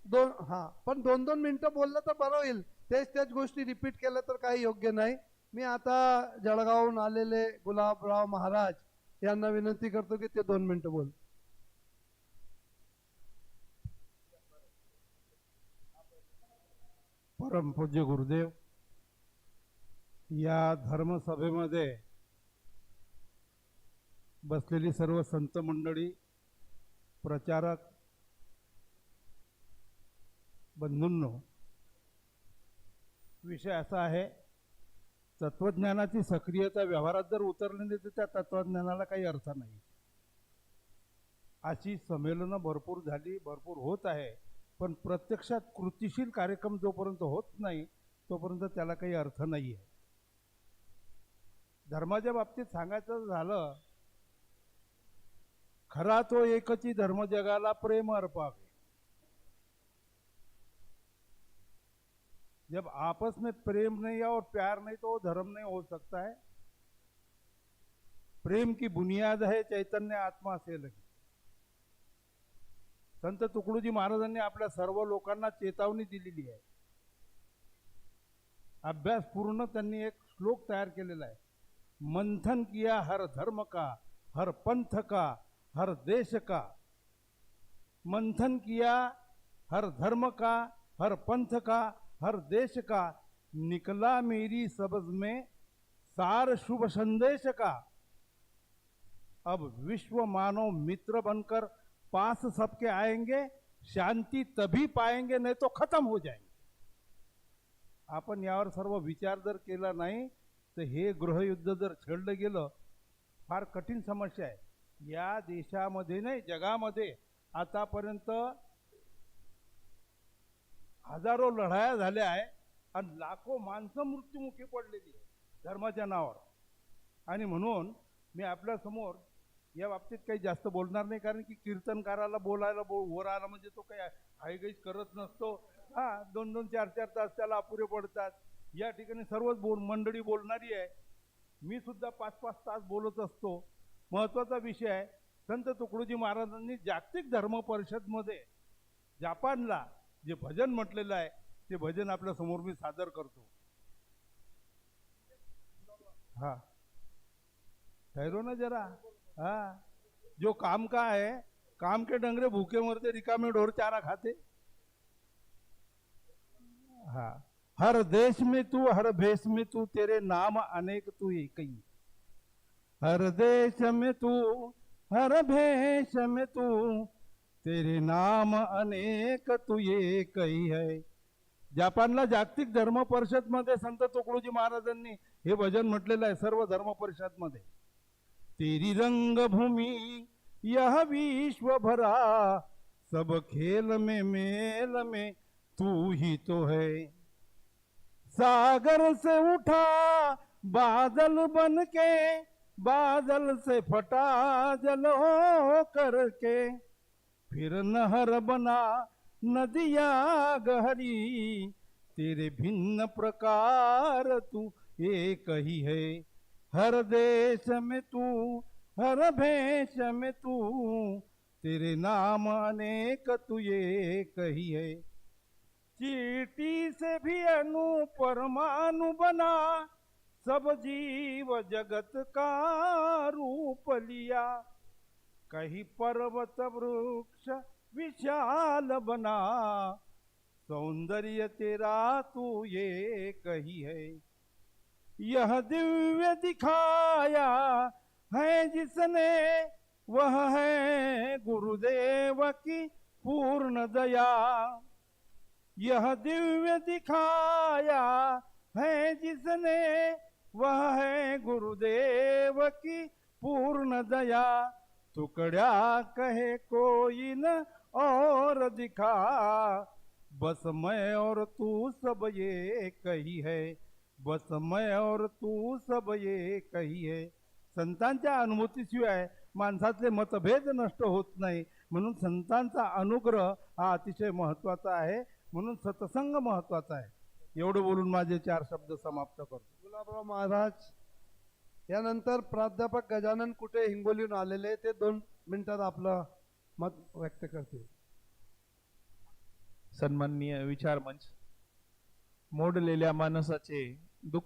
पण 2-2 मिनिटं बोललं तर बरं होईल. तेच गोष्टी रिपीट केल्या तर काही योग्य नाही. मी आता जळगावहून आलेले गुलाबराव महाराज यांना विनंती करतो की ते 2 मिनिटं बोल. परमपूज्य गुरुदेव, या धर्मसभेमध्ये बसलेली सर्व संत मंडळी, प्रचारक बंधूंनो, विषय असा आहे, तत्वज्ञानाची सक्रियता व्यवहारात जर उतरली नाही तर त्या तत्वज्ञानाला काही अर्थ नाही. अशी संमेलनं भरपूर झाली, भरपूर होत आहे, पण प्रत्यक्षात कृतीशील कार्यक्रम जोपर्यंत होत नाही तोपर्यंत त्याला काही अर्थ नाही आहे. धर्माच्या बाबतीत सांगायचं झालं, खरा तो एकची धर्म जगाला प्रेम अर्पावे. जब आपस में प्रेम नहीं है और प्यार नहीं तो धर्म नहीं हो सकता है. प्रेम की बुनियाद है चैतन्य आत्मा से लगी. संत तुकडोजी महाराजांनी आपल्या सर्व लोकांना चेतावणी दिलेली आहे. अभ्यास पूर्ण त्यांनी एक श्लोक तयार केलेला आहे. मंथन किया हर धर्म का, हर पंथ का, हर देश का. मंथन किया हर धर्म का, हर पंथ का, हर देश का. निकला मेरी सबज में सार शुभ संदेश का. अब विश्व मानव मित्र बनकर पास सबके आएंगे. शांति तभी पाएंगे, नहीं तो खत्म हो जाएंगे. आपण यावर सर्व विचार जर केला नाही तर हे गृहयुद्ध जर छेडलं गेलं, फार कठीण समस्या आहे. या देशामध्ये नाही, जगामध्ये आतापर्यंत हजारो लढाया झाल्या आहे आणि लाखो माणसं मृत्युमुखी पडलेली आहे धर्माच्या नावावर. आणि म्हणून मी आपल्या समोर या बाबतीत काही जास्त बोलणार नाही, कारण की कीर्तनकाराला बोलायला वर आला म्हणजे तो काही हायगैज करत नसतो. 2-2, 4-4 तास त्याला अपुरे पडतात. या ठिकाणी सर्वच मंडळी बोलणारी आहे. मी सुद्धा 5-5 तास बोलत असतो. महत्त्वाचा विषय आहे, संत तुकडोजी महाराजांनी जागतिक धर्म परिषदमध्ये जपानला जे भजन म्हटलेलं आहे ते भजन आपल्या समोर मी सादर करतो. हाँ ठहरो ना जरा. जो काम का है, काम के डंगरे भूखे मरते, रिकामे ढोर चारा खाते. हर देश में तू, हर भेष में तू, तेरे नाम अनेक तू एक ही. हर देश में तू, हर भेष में तू, तेरे नाम अनेक तू एक ही है. जपानला जागतिक धर्म परिषद मध्ये संत तुकडोजी महाराजांनी हे भजन म्हटलेलं आहे. सर्व धर्म परिषद मध्ये, तेरी रंगभूमि यह विश्व भरा, सब खेल में मेल में तू ही तो है. सागर से उठा बादल बन के, बादल से फटा जल हो करके, फिर नहर बना नदिया गहरी. तेरे भिन्न प्रकार तू एक ही है. हर देश में तू, हर भेष में तू, तेरे नाम अनेक तू एक ही है. चींटी से भी अणु परमाणु बना, सब जीव जगत का रूप लिया. कहीं पर्वत वृक्ष विशाल बना, सौंदर्य तेरा तू ये कही है. यह दिव्य दिखाया है जिसने, वह है गुरुदेव की पूर्ण दया. यह दिव्य दिखाया है जिसने, वह है गुरुदेव की पूर्ण दया. टुकड़ा कहे कोई न और दिखा, बस मैं और तू सब ये कही है. बस मैं और तू सब ये कही है. संतांच्या अनुभूतीशिवाय माणसातले मतभेद नष्ट होत नाही. म्हणून संतांचा अनुग्रह हा अतिशय महत्त्वाचा आहे. म्हणून सत्संग महत्त्वाचा आहे. एवढं बोलून माझे 4 शब्द समाप्त करतो. गुलाबराव महाराज यानंतर प्राध्यापक गजानन कुटे हिंगोलीहून आलेले, ते 2 मिनिटात आपलं मत व्यक्त करतील. सन्माननीय विचार मंच मोडलेल्या माणसाचे